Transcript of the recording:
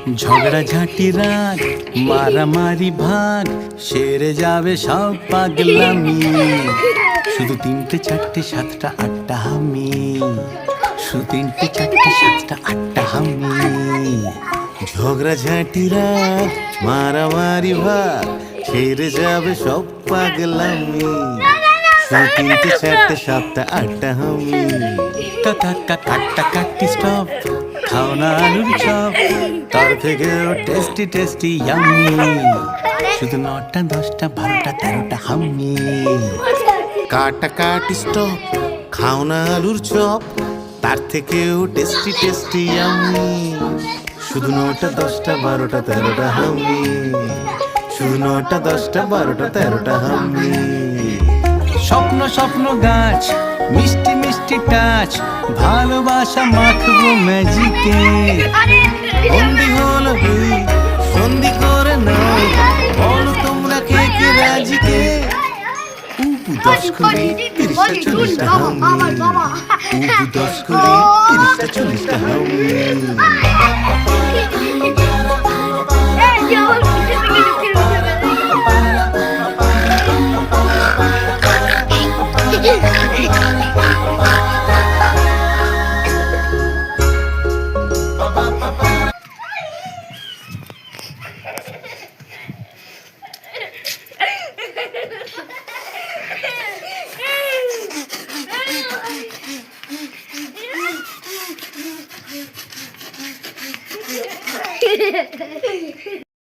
ঝগড়াঝাটি রাগ মারামারি ভাগ সেরে যাবে সব পাগলামি। শুধু 3টে 4টে 7টা 8টা হামি, শুধু 3টে 4টে 7টা 8টা হামি। ঝগড়াঝাটি রাগ মারামারি ভাগ সেরে যাবে সব পাগলামি। শুধু 3টে 4টে 7টা 8টা হামি। কাকা কাটা কাটি স্টপ, খাও না আলুর চপ, তার থেকেও টেস্টি টেস্টি ইয়াম্মি। শুধু 9টা 10টা 12টা 13টা হাম্মি। কাটা কাটি স্টপ, খাও না আলুর চপ, তার থেকেও টেস্টি টেস্টি ইয়াম্মি। শুধু 9টা 10টা 12টা 13টা হাম্মি। শুধু 9টা 10টা 12টা 13টা হাম্মি। স্বপ্ন স্বপ্ন গাছ মিষ্টি মিষ্টি টাচ, ভালোবাসা মাখবো ম্যাজিকে। বন্দি হলো সন্ধি করে নাও, বলো তোমরা কে কে রাজিকে। 10 করে 30টা 40টা হাম্মি। 10 করে 30টা 40টা হাম্মি।